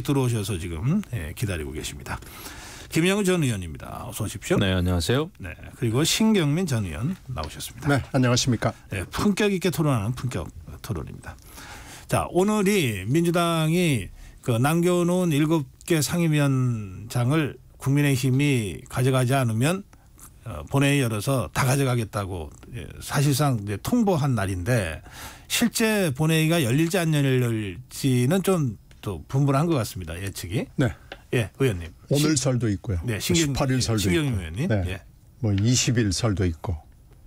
들어오셔서 지금 기다리고 계십니다. 김영우 전 의원입니다. 어서 오십시오. 네, 안녕하세요. 네, 그리고 신경민 전 의원 나오셨습니다. 네, 안녕하십니까. 네, 품격 있게 토론하는 품격 토론입니다. 자, 오늘이 민주당이 남겨놓은 7개 상임위원장을 국민의힘이 가져가지 않으면 본회의 열어서 다 가져가겠다고 사실상 이제 통보한 날인데 실제 본회의가 열릴지 안 열릴지는 좀 또 분분한 것 같습니다. 예측이. 네. 예, 의원님. 오늘 설도 있고요. 네, 18일 설도 신경민 있고. 의원님. 네. 예. 뭐 20일 설도 있고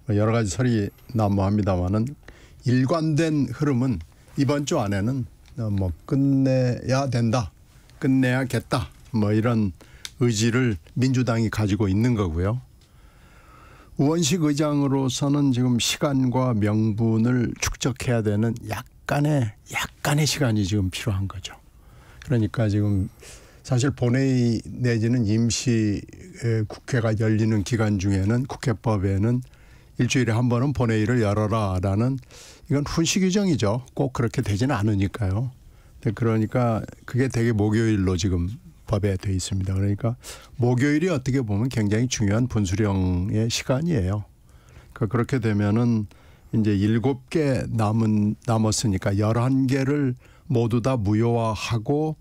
여러 가지 설이 난무합니다만은 일관된 흐름은 이번 주 안에는 뭐 끝내야 된다, 끝내야겠다, 뭐 이런 의지를 민주당이 가지고 있는 거고요. 우원식 의장으로서는 지금 시간과 명분을 축적해야 되는 약간의 시간이 지금 필요한 거죠. 그러니까 지금 사실 본회의 내지는 임시 국회가 열리는 기간 중에는 국회법에는 일주일에 한 번은 본회의를 열어라라는 이건 훈시 규정이죠. 꼭 그렇게 되지는 않으니까요. 그러니까 그게 되게 목요일로 지금 법에 돼 있습니다. 그러니까 목요일이 어떻게 보면 굉장히 중요한 분수령의 시간이에요. 그러니까 그렇게 되면은 이제 7개 남았으니까 11개를 모두 다 무효화하고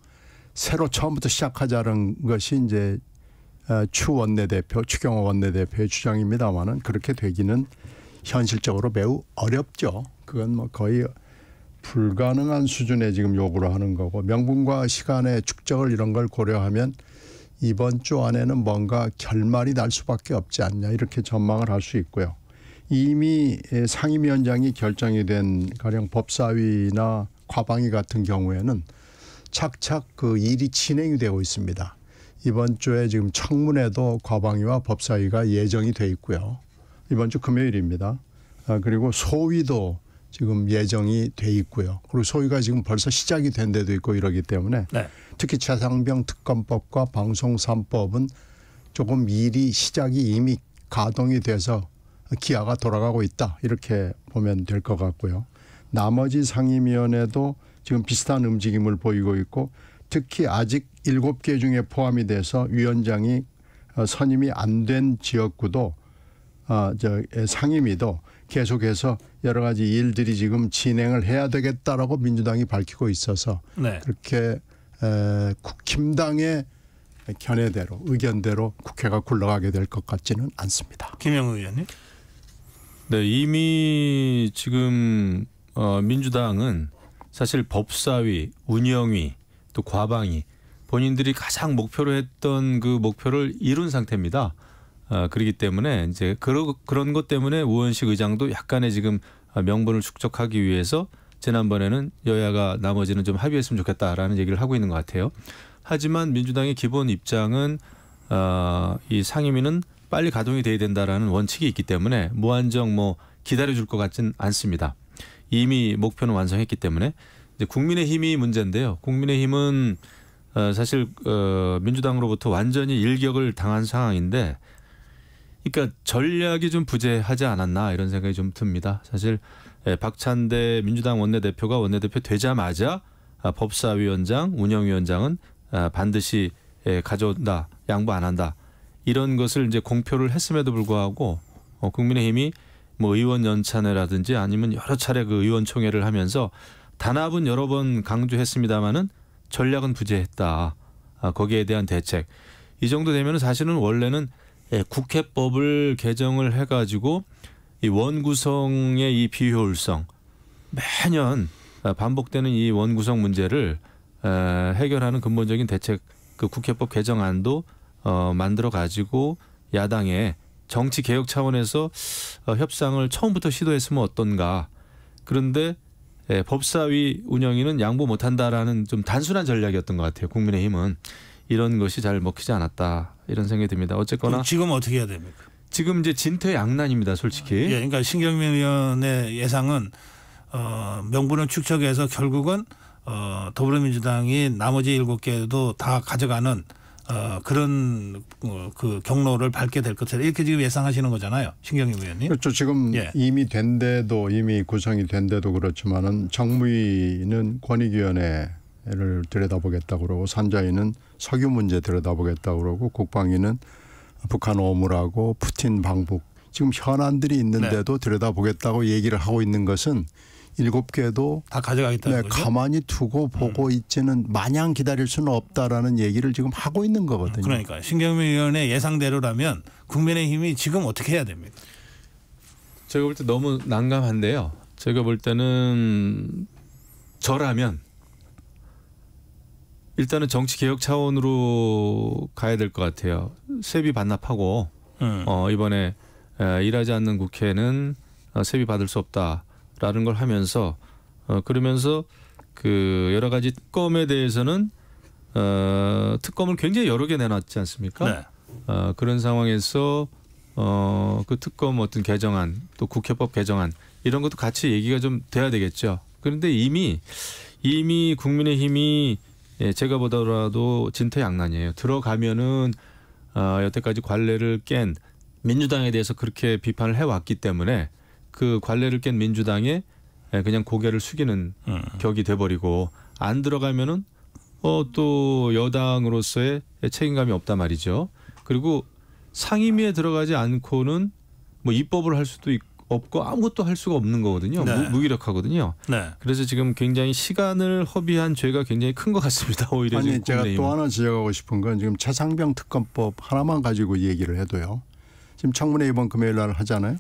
새로 처음부터 시작하자는 것이 이제 추경호 원내대표의 주장입니다만은 그렇게 되기는 현실적으로 매우 어렵죠. 그건 뭐 거의 불가능한 수준의 지금 요구를 하는 거고 명분과 시간의 축적을 이런 걸 고려하면 이번 주 안에는 뭔가 결말이 날 수밖에 없지 않냐 이렇게 전망을 할 수 있고요. 이미 상임위원장이 결정이 된 가령 법사위나 과방위 같은 경우에는 착착 그 일이 진행이 되고 있습니다. 이번 주에 지금 청문회도 과방위와 법사위가 예정이 돼 있고요. 이번 주 금요일입니다. 그리고 소위도 지금 예정이 돼 있고요. 그리고 소위가 지금 벌써 시작이 된 데도 있고 이러기 때문에 네. 특히 최상병 특검법과 방송 3법은 조금 일이 시작이 이미 가동이 돼서 기아가 돌아가고 있다 이렇게 보면 될 것 같고요. 나머지 상임위원회도 지금 비슷한 움직임을 보이고 있고 특히 아직 7개 중에 포함이 돼서 위원장이 선임이 안 된 지역구도 상임위도 계속해서 여러 가지 일들이 지금 진행을 해야 되겠다라고 민주당이 밝히고 있어서 네. 그렇게 국힘당의 견해대로 의견대로 국회가 굴러가게 될 것 같지는 않습니다. 김영우 의원님. 네, 이미 지금 민주당은 사실 법사위, 운영위, 또 과방위 본인들이 가장 목표로 했던 그 목표를 이룬 상태입니다. 그렇기 때문에 이제 그런 것 때문에 우원식 의장도 약간의 지금 명분을 축적하기 위해서 지난번에는 여야가 나머지는 좀 합의했으면 좋겠다라는 얘기를 하고 있는 것 같아요. 하지만 민주당의 기본 입장은 이 상임위는 빨리 가동이 돼야 된다라는 원칙이 있기 때문에 무한정 뭐 기다려줄 것 같진 않습니다. 이미 목표는 완성했기 때문에 이제 국민의힘이 문제인데요. 국민의힘은 사실 민주당으로부터 완전히 일격을 당한 상황인데 그러니까 전략이 좀 부재하지 않았나 이런 생각이 좀 듭니다. 사실 박찬대 민주당 원내대표가 원내대표 되자마자 법사위원장, 운영위원장은 반드시 가져온다, 양보 안 한다. 이런 것을 이제 공표를 했음에도 불구하고 국민의힘이 뭐 의원 연찬회라든지 아니면 여러 차례 그 의원총회를 하면서 단합은 여러 번 강조했습니다마는 전략은 부재했다. 거기에 대한 대책. 이 정도 되면 사실은 원래는 국회법을 개정을 해가지고 이 원구성의 이 비효율성 매년 반복되는 이 원구성 문제를 해결하는 근본적인 대책 그 국회법 개정안도 만들어 가지고 야당에 정치 개혁 차원에서 협상을 처음부터 시도했으면 어떤가. 그런데 법사위 운영위는 양보 못한다라는 좀 단순한 전략이었던 것 같아요. 국민의힘은 이런 것이 잘 먹히지 않았다 이런 생각이 듭니다. 어쨌거나 지금 어떻게 해야 됩니까? 지금 이제 진퇴양난입니다, 솔직히. 예, 그러니까 신경민 의원의 예상은 명분을 축적해서 결국은 더불어민주당이 나머지 7개도 다 가져가는 그런 그 경로를 밟게 될 것이다. 이렇게 지금 예상하시는 거잖아요. 신경민 의원님. 그렇죠. 지금 이미 된 데도 이미 구성이 된 데도 그렇지만은 정무위는 권익위원회 문제를 들여다보겠다고 그러고 산자위는 석유 문제 들여다보겠다고 그러고 국방위는 북한 오물하고 푸틴 방북 지금 현안들이 있는데도 들여다보겠다고 얘기를 하고 있는 것은 7개도 다 가져가겠다는 거죠. 가만히 두고 보고 있지는 마냥 기다릴 수는 없다라는 얘기를 지금 하고 있는 거거든요. 그러니까 신경민 의원의 예상대로라면 국민의힘이 지금 어떻게 해야 됩니까? 제가 볼 때 너무 난감한데요. 제가 볼 때는 저라면 일단은 정치 개혁 차원으로 가야 될 것 같아요. 세비 반납하고 이번에 일하지 않는 국회는 세비 받을 수 없다라는 걸 하면서 그러면서 그 여러 가지 특검에 대해서는 특검을 굉장히 여러 개 내놨지 않습니까? 네. 그런 상황에서 그 특검 어떤 개정안 또 국회법 개정안 이런 것도 같이 얘기가 좀 돼야 되겠죠. 그런데 이미 국민의힘이 제가 보더라도 진퇴양난이에요. 들어가면은 여태까지 관례를 깬 민주당에 대해서 그렇게 비판을 해왔기 때문에 그 관례를 깬 민주당에 그냥 고개를 숙이는 격이 돼버리고 안 들어가면은 또 여당으로서의 책임감이 없단 말이죠. 그리고 상임위에 들어가지 않고는 뭐 입법을 할 수도 없고 아무것도 할 수가 없는 거거든요. 네. 무기력하거든요. 네. 그래서 지금 굉장히 시간을 허비한 죄가 굉장히 큰 것 같습니다. 오히려 아니 지금 제가 국민의힘은. 또 하나 지적하고 싶은 건 지금 최상병 특검법 하나만 가지고 얘기를 해도요. 지금 청문회 이번 금요일 날 하잖아요.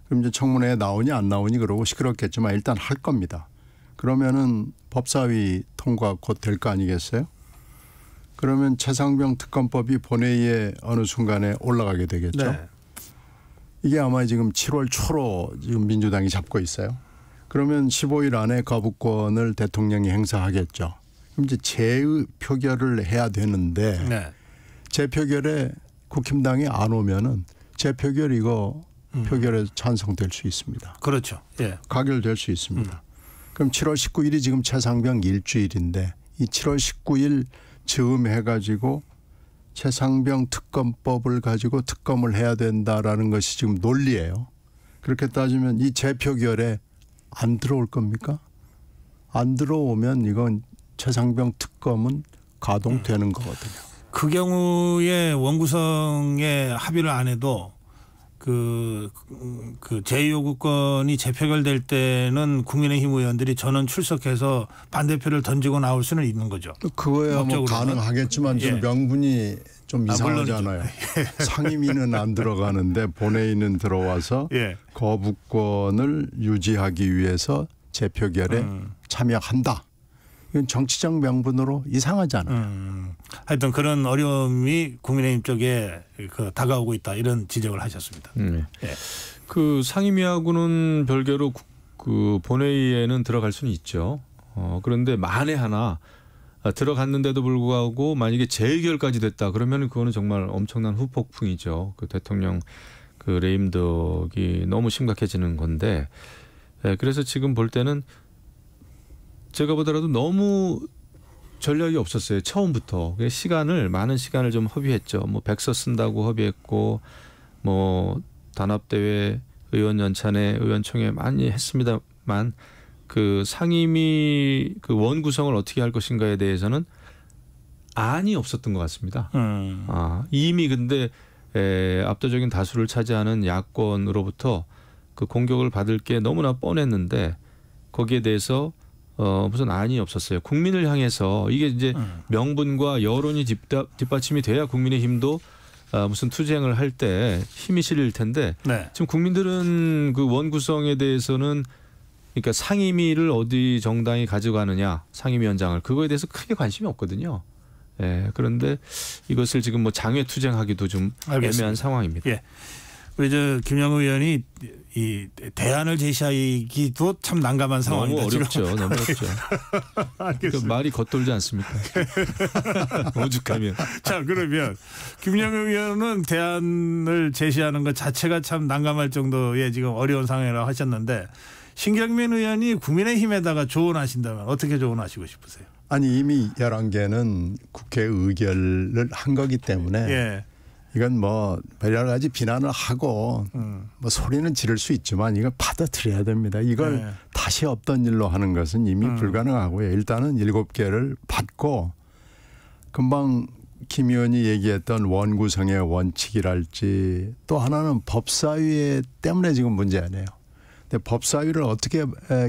그럼 이제 청문회에 나오니 안 나오니 그러고 시끄럽겠지만 일단 할 겁니다. 그러면은 법사위 통과 곧 될 거 아니겠어요? 그러면 최상병 특검법이 본회의에 어느 순간에 올라가게 되겠죠. 네. 이게 아마 지금 7월 초로 지금 민주당이 잡고 있어요. 그러면 15일 안에 거부권을 대통령이 행사하겠죠. 그럼 이제 재표결을 해야 되는데 네. 재표결에 국힘당이 안 오면은 재표결 이거 표결에 찬성될 수 있습니다. 그렇죠. 예. 가결될 수 있습니다. 그럼 7월 19일이 지금 최상병 일주일인데 이 7월 19일 즈음 해가지고 최상병 특검법을 가지고 특검을 해야 된다라는 것이 지금 논리예요. 그렇게 따지면 이 재표결에 안 들어올 겁니까? 안 들어오면 이건 최상병 특검은 가동되는 거거든요. 그 경우에 원구성에 합의를 안 해도 그 제2요구권이 재표결될 때는 국민의힘 의원들이 전원 출석해서 반대표를 던지고 나올 수는 있는 거죠. 그거야 뭐 법적으로는. 가능하겠지만 좀 예. 명분이 좀 이상하잖아요. 물론이죠. 상임위는 안 들어가는데 본회의는 들어와서 예. 거부권을 유지하기 위해서 재표결에 참여한다. 이건 정치적 명분으로 이상하잖아요. 하여튼 그런 어려움이 국민의힘 쪽에 다가오고 있다 이런 지적을 하셨습니다. 예. 그 상임위하고는 별개로 그 본회의에는 들어갈 수는 있죠. 그런데 만에 하나 들어갔는데도 불구하고 만약에 재의결까지 됐다 그러면 그거는 정말 엄청난 후폭풍이죠. 그 대통령 그 레임덕이 너무 심각해지는 건데 그래서 지금 볼 때는 제가 보더라도 너무 전략이 없었어요. 처음부터. 많은 시간을 좀 허비했죠. 뭐 백서 쓴다고 허비했고 뭐 단합대회 의원 연찬회 의원총회 많이 했습니다만 그 상임위 그 원 구성을 어떻게 할 것인가에 대해서는 안이 없었던 것 같습니다. 이미 근데 압도적인 다수를 차지하는 야권으로부터 그 공격을 받을 게 너무나 뻔했는데 거기에 대해서 무슨 안이 없었어요. 국민을 향해서 이게 이제 명분과 여론이 뒷받침이 돼야 국민의힘도 무슨 투쟁을 할 때 힘이 실릴 텐데 네. 지금 국민들은 그 원구성에 대해서는 그러니까 상임위를 어디 정당이 가져가느냐 상임위원장을 그거에 대해서 크게 관심이 없거든요. 예, 그런데 이것을 지금 뭐 장외 투쟁하기도 좀 알겠습니다. 애매한 상황입니다. 예. 우리 김영우 의원이 이 대안을 제시하기도 참 난감한 상황이다. 너무 어렵죠. 지금. 너무 어렵죠. 그 말이 겉돌지 않습니까? 오죽하면. 자, 그러면 김영우 의원은 대안을 제시하는 것 자체가 참 난감할 정도의 지금 어려운 상황이라고 하셨는데 신경민 의원이 국민의힘에다가 조언하신다면 어떻게 조언하시고 싶으세요? 아니 이미 11개는 국회 의결을 한 거기 때문에 예. 이건 뭐 여러 가지 비난을 하고 뭐 소리는 지를 수 있지만 이걸 받아들여야 됩니다. 이걸 네. 다시 없던 일로 하는 것은 이미 불가능하고요. 일단은 7개를 받고 금방 김 의원이 얘기했던 원구성의 원칙이랄지 또 하나는 법사위 때문에 지금 문제 아니에요. 근데 법사위를 어떻게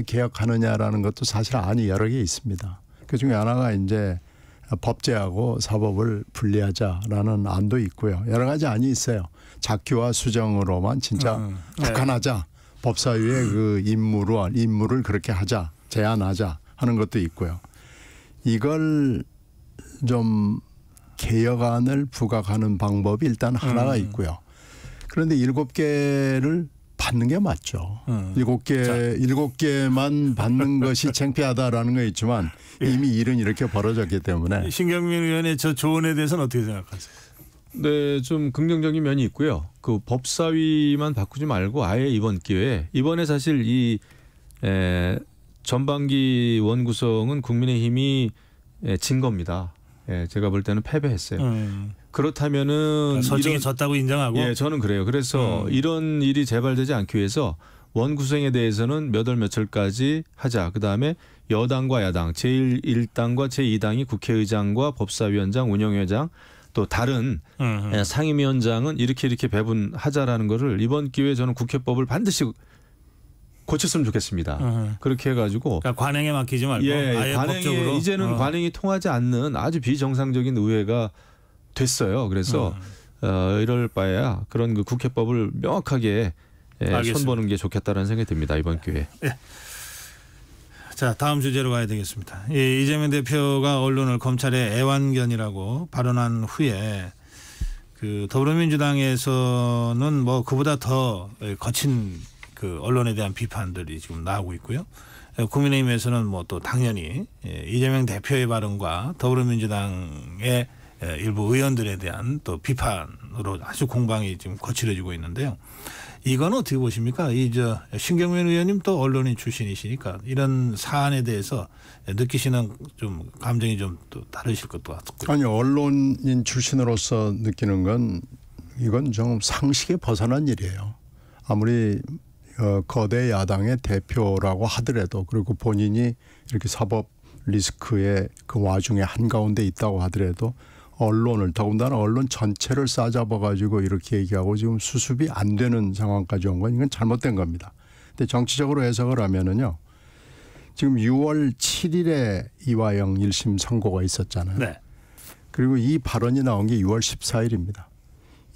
개혁하느냐라는 것도 사실 안이 여러 개 있습니다. 그중에 하나가 이제 법제하고 사법을 분리하자라는 안도 있고요. 여러 가지 안이 있어요. 작규와 수정으로만 진짜 국한하자. 법사위의 그 임무를 그렇게 하자. 제한하자 하는 것도 있고요. 이걸 좀 개혁안을 부각하는 방법이 일단 하나가 있고요. 그런데 7개를 받는 게 맞죠. 7개만 받는 것이 창피하다라는 거 있지만 이미 일은 이렇게 벌어졌기 때문에. 신경민 의원의 저 조언에 대해서는 어떻게 생각하세요? 네, 좀 긍정적인 면이 있고요. 그 법사위만 바꾸지 말고 아예 이번 기회에 이번에 사실 이 전반기 원구성은 국민의힘이 진 겁니다. 제가 볼 때는 패배했어요. 그렇다면은 솔직히 졌다고 인정하고. 예, 저는 그래요. 그래서 이런 일이 재발되지 않기 위해서 원구성에 대해서는 몇 월 며칠까지 하자. 그다음에 여당과 야당, 제1당과 제2당이 국회의장과 법사위원장, 운영위원장 또 다른 상임위원장은 이렇게 배분하자라는 거를 이번 기회에 저는 국회법을 반드시 고쳤으면 좋겠습니다. 그렇게 해가지고 그러니까 관행에 맡기지 말고 아예 법적으로. 이제는 관행이 통하지 않는 아주 비정상적인 의회가 됐어요. 그래서 이럴 바에야 그런 그 국회법을 명확하게 손보는 게 좋겠다는 생각이 듭니다. 이번 기회에. 네. 자, 다음 주제로 가야 되겠습니다. 이재명 대표가 언론을 검찰의 애완견이라고 발언한 후에 그 더불어민주당에서는 뭐 그보다 더 거친 그 언론에 대한 비판들이 지금 나오고 있고요. 국민의힘에서는 뭐 또 당연히 이재명 대표의 발언과 더불어민주당의 일부 의원들에 대한 또 비판으로 아주 공방이 지금 거칠어지고 있는데요. 이건 어떻게 보십니까? 신경민 의원님 또 언론인 출신이시니까 이런 사안에 대해서 느끼시는 좀 감정이 좀 또 다르실 것도 같고요. 아니, 언론인 출신으로서 느끼는 건 이건 좀 상식에 벗어난 일이에요. 아무리 거대 야당의 대표라고 하더라도 그리고 본인이 이렇게 사법 리스크의 그 와중에 한가운데 있다고 하더라도 언론을 더군다나 언론 전체를 싸잡아 가지고 이렇게 얘기하고 지금 수습이 안 되는 상황까지 온 건 이건 잘못된 겁니다. 근데 정치적으로 해석을 하면은요. 지금 6월 7일에 이화영 1심 선고가 있었잖아요. 네. 그리고 이 발언이 나온 게 6월 14일입니다.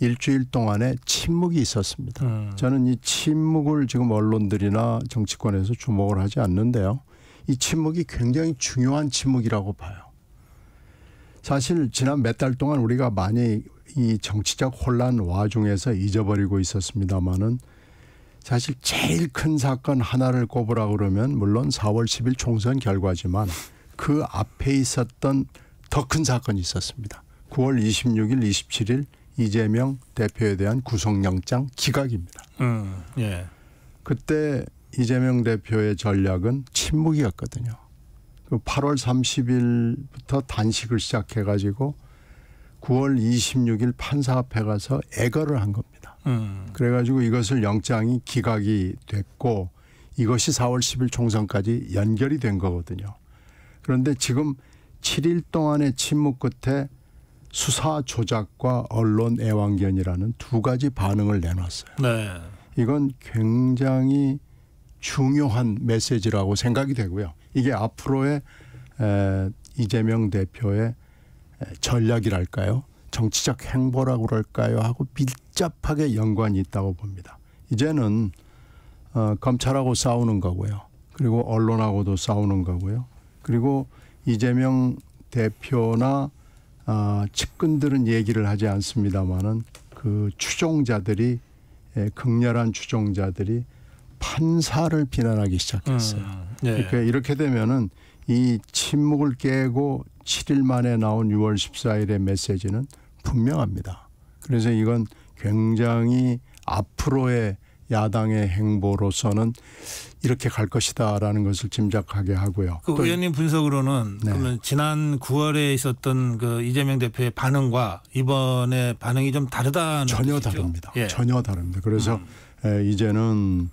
일주일 동안에 침묵이 있었습니다. 저는 이 침묵을 지금 언론들이나 정치권에서 주목을 하지 않는데요. 이 침묵이 굉장히 중요한 침묵이라고 봐요. 사실 지난 몇 달 동안 우리가 많이 이 정치적 혼란 와중에서 잊어버리고 있었습니다마는 사실 제일 큰 사건 하나를 꼽으라 그러면 물론 4월 10일 총선 결과지만 그 앞에 있었던 더 큰 사건이 있었습니다. 9월 26일, 27일 이재명 대표에 대한 구속영장 기각입니다. 예. 그때 이재명 대표의 전략은 침묵이었거든요. 8월 30일부터 단식을 시작해가지고 9월 26일 판사 앞에 가서 애거를 한 겁니다. 그래가지고 이것을 영장이 기각이 됐고 이것이 4월 10일 총선까지 연결이 된 거거든요. 그런데 지금 7일 동안의 침묵 끝에 수사 조작과 언론 애완견이라는 두 가지 반응을 내놨어요. 네. 이건 굉장히 중요한 메시지라고 생각이 되고요. 이게 앞으로의 이재명 대표의 전략이랄까요? 정치적 행보라고 그럴까요? 하고 밀접하게 연관이 있다고 봅니다. 이제는 검찰하고 싸우는 거고요. 그리고 언론하고도 싸우는 거고요. 그리고 이재명 대표나 측근들은 얘기를 하지 않습니다마는 그 추종자들이 극렬한 추종자들이 판사를 비난하기 시작했어요. 네. 그러니까 이렇게 되면은 이 침묵을 깨고 7일 만에 나온 6월 14일의 메시지는 분명합니다. 그래서 이건 굉장히 앞으로의 야당의 행보로서는 이렇게 갈 것이다라는 것을 짐작하게 하고요. 그 의원님 분석으로는 네. 그러면 지난 9월에 있었던 그 이재명 대표의 반응과 이번에 반응이 좀 다르다는 전혀 뜻이죠? 다릅니다. 예. 전혀 다릅니다. 그래서 이제는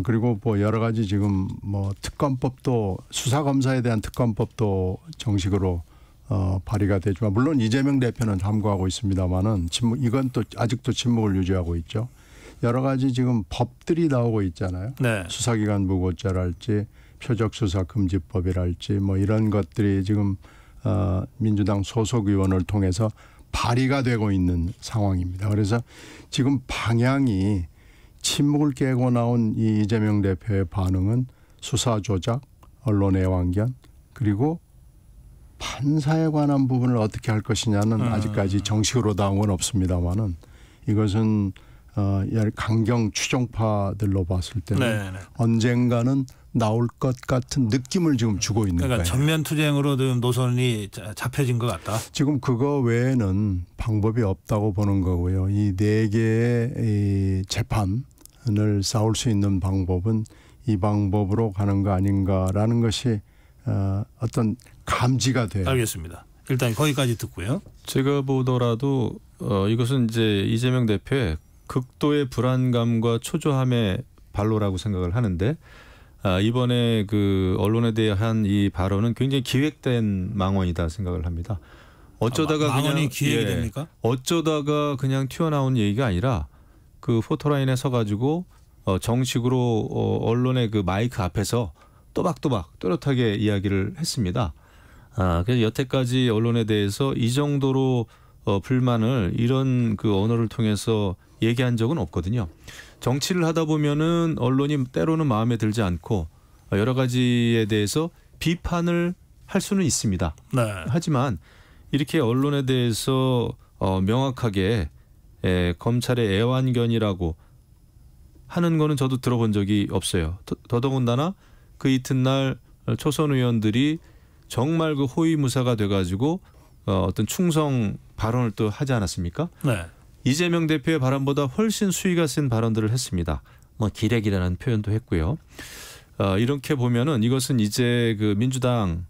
그리고 뭐 여러 가지 지금 뭐 특검법도 수사 검사에 대한 특검법도 정식으로 발의가 되지만 물론 이재명 대표는 함구하고 있습니다만은 이건 또 아직도 침묵을 유지하고 있죠. 여러 가지 지금 법들이 나오고 있잖아요. 네. 수사기관 무고죄랄지 표적수사금지법이랄지 뭐 이런 것들이 지금 민주당 소속 의원을 통해서 발의가 되고 있는 상황입니다. 그래서 지금 방향이 침묵을 깨고 나온 이 이재명 대표의 반응은 수사 조작, 언론 애완견 그리고 판사에 관한 부분을 어떻게 할 것이냐는 아직까지 정식으로 나온 건 없습니다만은 이것은 강경 추종파들로 봤을 때는 네. 언젠가는 나올 것 같은 느낌을 지금 주고 있는 그러니까 거예요. 전면 투쟁으로 지금 노선이 잡혀진 것 같다. 지금 그거 외에는 방법이 없다고 보는 거고요. 이 네 개의 재판을 싸울 수 있는 방법은 이 방법으로 가는 거 아닌가라는 것이 어떤 감지가 돼요. 알겠습니다. 일단 거기까지 듣고요. 제가 보더라도 이것은 이제 이재명 대표의 극도의 불안감과 초조함의 발로라고 생각을 하는데 이번에 그 언론에 대한 이 발언은 굉장히 기획된 망언이다 생각을 합니다. 어쩌다가 망언이 그냥 기획이 됩니까? 어쩌다가 그냥 튀어나온 얘기가 아니라 그 포토라인에 서가지고 정식으로 언론의 그 마이크 앞에서 또박또박 또렷하게 이야기를 했습니다. 그래서 여태까지 언론에 대해서 이 정도로 불만을 이런 그 언어를 통해서 얘기한 적은 없거든요. 정치를 하다 보면은 언론이 때로는 마음에 들지 않고 여러 가지에 대해서 비판을 할 수는 있습니다. 네. 하지만 이렇게 언론에 대해서 명확하게 검찰의 애완견이라고 하는 거는 저도 들어본 적이 없어요. 더더군다나 그 이튿날 초선 의원들이 정말 그 호위무사가 돼가지고 어떤 충성 발언을 또 하지 않았습니까? 네. 이재명 대표의 발언보다 훨씬 수위가 센 발언들을 했습니다. 뭐 기레기라는 표현도 했고요. 이렇게 보면은 이것은 이제 그 민주당은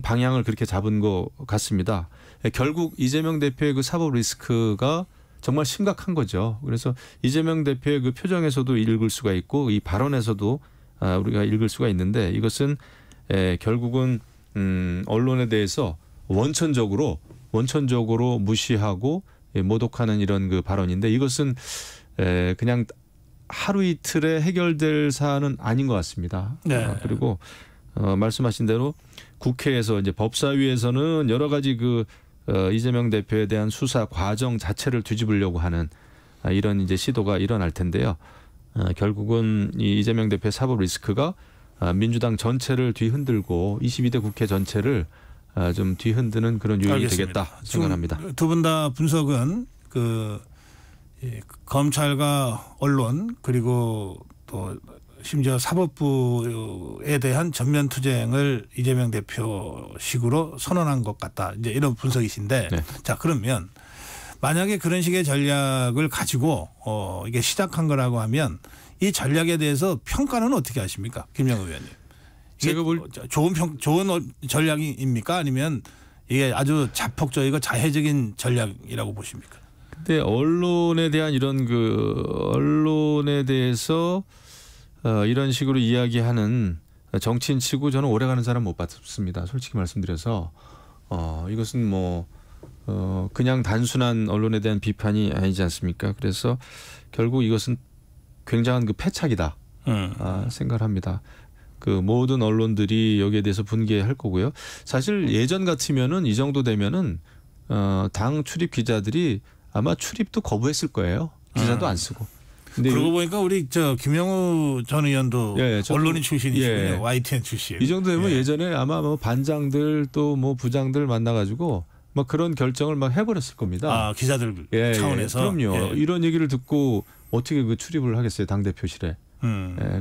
방향을 그렇게 잡은 것 같습니다. 결국 이재명 대표의 그 사법 리스크가 정말 심각한 거죠. 그래서 이재명 대표의 그 표정에서도 읽을 수가 있고 이 발언에서도 우리가 읽을 수가 있는데 이것은 결국은 언론에 대해서 원천적으로 무시하고 모독하는 이런 그 발언인데 이것은 그냥 하루 이틀에 해결될 사안은 아닌 것 같습니다. 네. 그리고 말씀하신 대로 국회에서 이제 법사위에서는 여러 가지 그 이재명 대표에 대한 수사 과정 자체를 뒤집으려고 하는 이런 이제 시도가 일어날 텐데요. 결국은 이 이재명 대표의 사법 리스크가 민주당 전체를 뒤흔들고 22대 국회 전체를 좀 뒤흔드는 그런 요인이 알겠습니다. 되겠다 생각합니다. 두 분 다 분석은 그 검찰과 언론 그리고 또 심지어 사법부에 대한 전면 투쟁을 이재명 대표식으로 선언한 것 같다. 이제 이런 분석이신데, 네. 자 그러면 만약에 그런 식의 전략을 가지고 이게 시작한 거라고 하면 이 전략에 대해서 평가는 어떻게 하십니까, 김영우 의원님? 제가 좋은 전략입니까? 아니면 이게 아주 자폭적이고 자해적인 전략이라고 보십니까? 근데 언론에 대한 이런 그 언론에 대해서 이런 식으로 이야기하는 정치인치고 저는 오래가는 사람 못 봤습니다. 솔직히 말씀드려서 이것은 뭐 그냥 단순한 언론에 대한 비판이 아니지 않습니까? 그래서 결국 이것은 굉장한 그 패착이다 생각을 합니다. 그 모든 언론들이 여기에 대해서 분개할 거고요. 사실 예전 같으면은 이 정도 되면은 당 출입 기자들이 아마 출입도 거부했을 거예요. 기사도 안 쓰고. 근데 그러고 보니까 우리 김영우 전 의원도 언론인 출신이시군요. YTN 출신. 이 정도 되면 예전에 아마 뭐 반장들 또 뭐 부장들 만나가지고 뭐 그런 결정을 막 해버렸을 겁니다. 기자들 차원에서. 그럼요. 이런 얘기를 듣고 어떻게 그 출입을 하겠어요, 당 대표실에.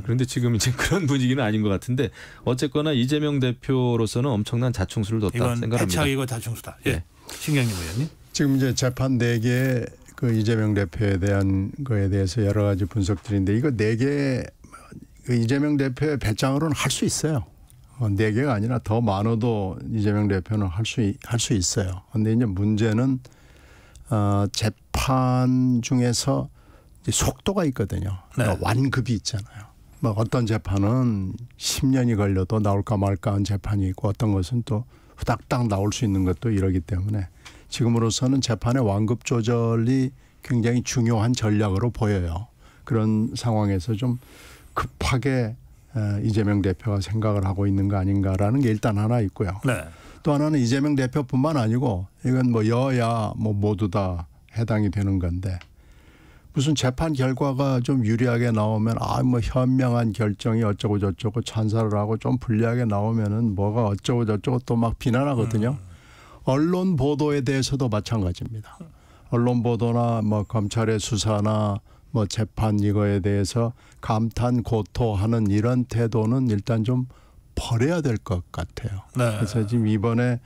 그런데 지금 이제 그런 분위기는 아닌 것 같은데 어쨌거나 이재명 대표로서는 엄청난 자충수를 뒀다 이건 생각합니다. 패착이고 자충수다. 예. 신경림 의원님. 지금 이제 재판 4개 그 이재명 대표에 대한 거에 대해서 여러 가지 분석들인데 이거 4개 그 이재명 대표의 배짱으로는 할 수 있어요. 4개가 아니라 더 많아도 이재명 대표는 할 수 있어요. 그런데 이제 문제는 재판 중에서 이제 속도가 있거든요. 그러니까 완급이 있잖아요. 뭐 어떤 재판은 10년이 걸려도 나올까 말까 한 재판이 있고 어떤 것은 또 후닥닥 나올 수 있는 것도 이러기 때문에 지금으로서는 재판의 완급 조절이 굉장히 중요한 전략으로 보여요. 그런 상황에서 좀 급하게 이재명 대표가 생각을 하고 있는 거 아닌가라는 게 일단 하나 있고요. 네. 또 하나는 이재명 대표뿐만 아니고 이건 뭐 여야 뭐 모두 다 해당이 되는 건데 무슨 재판 결과가 좀 유리하게 나오면 뭐 현명한 결정이 어쩌고 저쩌고 찬사를 하고 좀 불리하게 나오면은 뭐가 어쩌고 저쩌고 또 막 비난하거든요. 언론 보도에 대해서도 마찬가지입니다. 언론 보도나 뭐 검찰의 수사나 뭐 재판 이거에 대해서 감탄 고토하는 이런 태도는 일단 좀 버려야 될 것 같아요. 네. 그래서 지금 이번에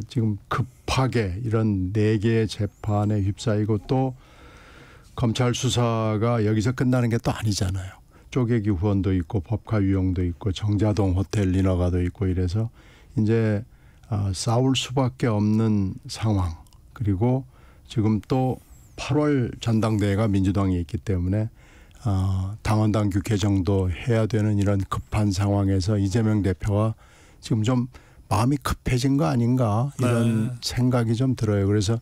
지금 급하게 이런 4개의 재판에 휩싸이고 또 검찰 수사가 여기서 끝나는 게 또 아니잖아요. 쪼개기 후원도 있고 법카 유용도 있고 정자동 호텔 인허가도 있고 이래서 이제 싸울 수밖에 없는 상황. 그리고 지금 또 8월 전당대회가 민주당이 있기 때문에 당헌당규 개정도 해야 되는 이런 급한 상황에서 이재명 대표가 지금 좀 마음이 급해진 거 아닌가 이런 생각이 좀 들어요. 그래서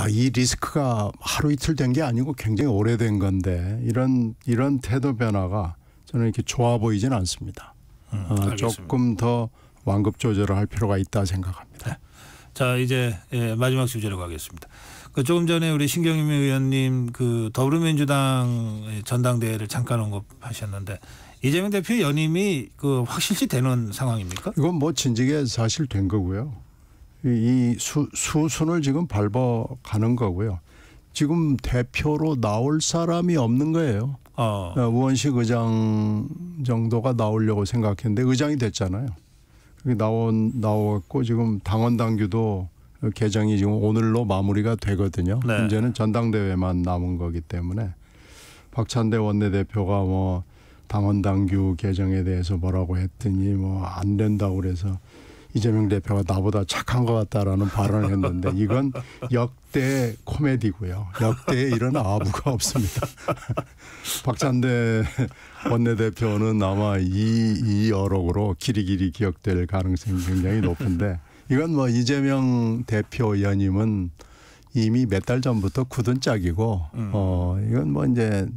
이 리스크가 하루 이틀 된 게 아니고 굉장히 오래된 건데 이런 태도 변화가 저는 이렇게 좋아 보이진 않습니다. 조금 더 완급 조절을 할 필요가 있다 생각합니다. 네. 자 이제 마지막 주제로 가겠습니다. 조금 전에 우리 신경민 의원님 그 더불어민주당 전당대회를 잠깐 언급하셨는데 이재명 대표 연임이 그 확실시 되는 상황입니까? 이건 뭐 진즉에 사실 된 거고요. 이 수순을 지금 밟아가는 거고요. 지금 대표로 나올 사람이 없는 거예요. 우원식 의장 정도가 나오려고 생각했는데 의장이 됐잖아요. 나왔고 지금 당헌당규도 개정이 지금 오늘로 마무리가 되거든요. 네. 이제는 전당대회만 남은 거기 때문에 박찬대 원내대표가 뭐 당헌당규 개정에 대해서 뭐라고 했더니 뭐 안 된다고 그래서 이재명 대표가 나보다 착한 것 같다라는 발언을 했는데 이건 역대 코미디고요. 역대에 이런 아부가 없습니다. 박찬대 원내대표는 아마 이 어록으로 길이길이 기억될 가능성이 굉장히 높은데 이건 뭐 이재명 대표 연임은 이미 몇 달 전부터 굳은 짝이고 이건 뭐 이제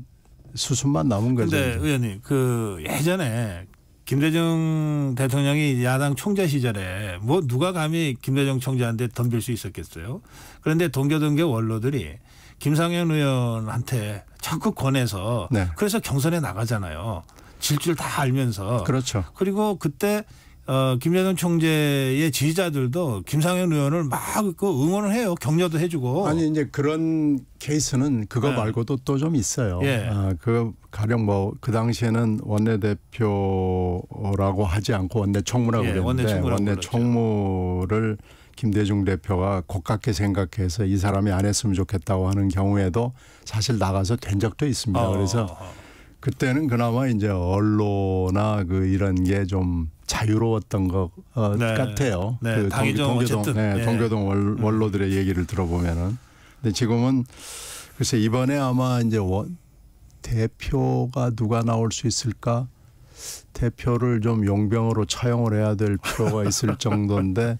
수순만 남은 거죠. 그런데 의원님 그 예전에 김대중 대통령이 야당 총재 시절에 뭐 누가 감히 김대중 총재한테 덤빌 수 있었겠어요. 그런데 동교동계 원로들이 김상현 의원한테 적극 권해서 그래서 경선에 나가잖아요. 질 줄 다 알면서. 그렇죠. 그리고 그때 김대중 총재의 지지자들도 김상현 의원을 막 그 응원을 해요. 격려도 해주고. 아니 이제 그런 케이스는 그거 말고도 또 좀 있어요. 그 가령 뭐 그 당시에는 원내대표라고 하지 않고 원내총무라고 그랬는데 원내총무를 김대중 대표가 고깝게 생각해서 이 사람이 안 했으면 좋겠다고 하는 경우에도 사실 나가서 된 적도 있습니다. 그래서 그때는 그나마 이제 언론이나 그 이런 게 좀 자유로웠던 것 같아요. 그 동교동 원로들의 얘기를 들어보면은. 근데 지금은 글쎄 이번에 아마 이제 대표가 누가 나올 수 있을까? 대표를 좀 용병으로 차용을 해야 될 필요가 있을 정도인데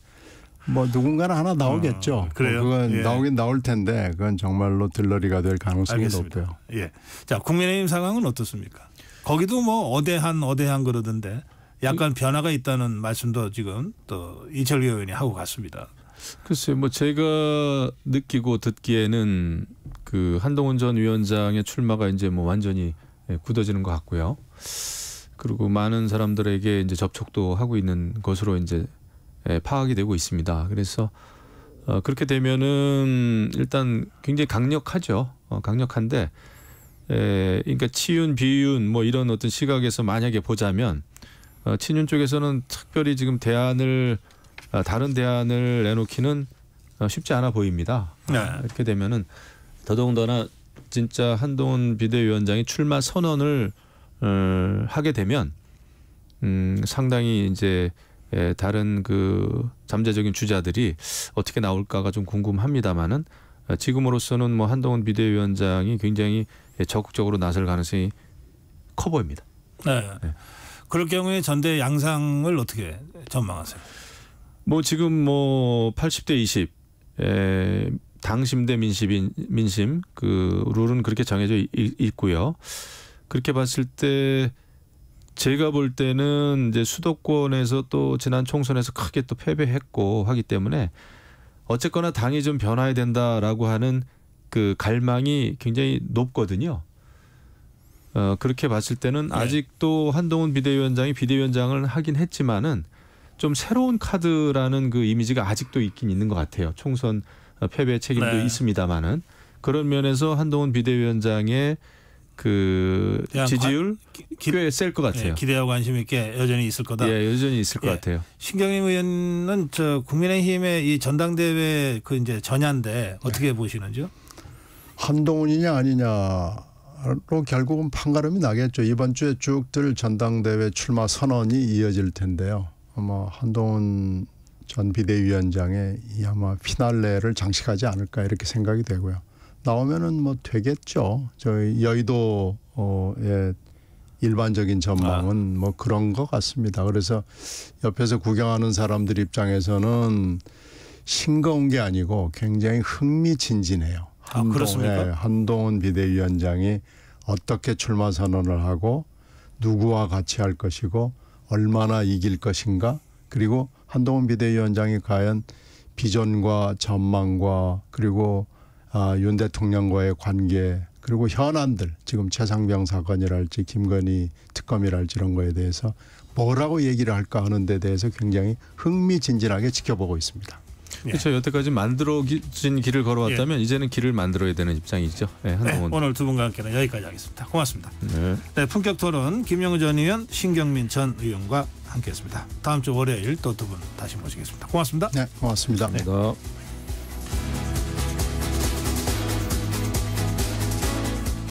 뭐 누군가는 하나 나오겠죠. 그래요? 그건 나오긴 나올 텐데 그건 정말로 들러리가 될 가능성이 높고요. 자 국민의힘 상황은 어떻습니까? 거기도 뭐 어대한 그러던데 약간 변화가 있다는 말씀도 지금 또 이철규 의원이 하고 갔습니다. 글쎄 뭐 제가 느끼고 듣기에는 그 한동훈 전 위원장의 출마가 이제 뭐 완전히 굳어지는 것 같고요. 그리고 많은 사람들에게 이제 접촉도 하고 있는 것으로 이제 파악이 되고 있습니다. 그래서 그렇게 되면은 일단 굉장히 강력하죠. 강력한데 그러니까 치윤 비윤 뭐 이런 어떤 시각에서 만약에 보자면 친윤 쪽에서는 특별히 지금 다른 대안을 내놓기는 쉽지 않아 보입니다. 네. 이렇게 되면은 더더군다나 진짜 한동훈 비대위원장이 출마 선언을 하게 되면 상당히 이제 다른 그 잠재적인 주자들이 어떻게 나올까가 좀 궁금합니다만은 지금으로서는 뭐 한동훈 비대위원장이 굉장히 적극적으로 나설 가능성이 커 보입니다. 네. 그럴 경우에 전대 양상을 어떻게 전망하세요? 뭐 지금 뭐 80대 20 당심 대 민심 그 룰은 그렇게 정해져 있고요. 그렇게 봤을 때 제가 볼 때는 이제 수도권에서 또 지난 총선에서 크게 또 패배했고 하기 때문에 어쨌거나 당이 좀 변화해야 된다라고 하는 그 갈망이 굉장히 높거든요. 그렇게 봤을 때는 아직도 한동훈 비대위원장이 비대위원장을 하긴 했지만은 좀 새로운 카드라는 그 이미지가 아직도 있긴 있는 것 같아요. 총선 패배 책임도 있습니다만은 그런 면에서 한동훈 비대위원장의 그 지지율 꽤 셀 것 같아요. 기대하고 관심 있게 여전히 있을 거다. 예, 여전히 있을 것 같아요. 신경림 의원은 저 국민의힘의 이 전당대회 그 이제 전야인데 어떻게 보시는지요? 한동훈이냐 아니냐로 결국은 판가름이 나겠죠. 이번 주에 쭉들 전당대회 출마 선언이 이어질 텐데요. 아마 한동훈 전 비대위원장의 이 아마 피날레를 장식하지 않을까 이렇게 생각이 되고요. 나오면은 뭐 되겠죠. 저희 여의도의 일반적인 전망은 뭐 그런 것 같습니다. 그래서 옆에서 구경하는 사람들 입장에서는 싱거운 게 아니고 굉장히 흥미진진해요. 그렇습니까? 한동훈 비대위원장이 어떻게 출마 선언을 하고 누구와 같이 할 것이고 얼마나 이길 것인가 그리고 한동훈 비대위원장이 과연 비전과 전망과 그리고 윤 대통령과의 관계 그리고 현안들 지금 최상병 사건이랄지 김건희 특검이랄지 이런 거에 대해서 뭐라고 얘기를 할까 하는 데 대해서 굉장히 흥미진진하게 지켜보고 있습니다. 그렇죠. 여태까지 만들어진 길을 걸어왔다면 이제는 길을 만들어야 되는 입장이죠. 네, 한동훈. 오늘 두 분과 함께는 여기까지 하겠습니다. 고맙습니다. 네. 품격 토론 김영우 전 의원, 신경민 전 의원과 함께했습니다. 다음 주 월요일 또 두 분 다시 모시겠습니다. 고맙습니다. 네, 고맙습니다. 감사합니다.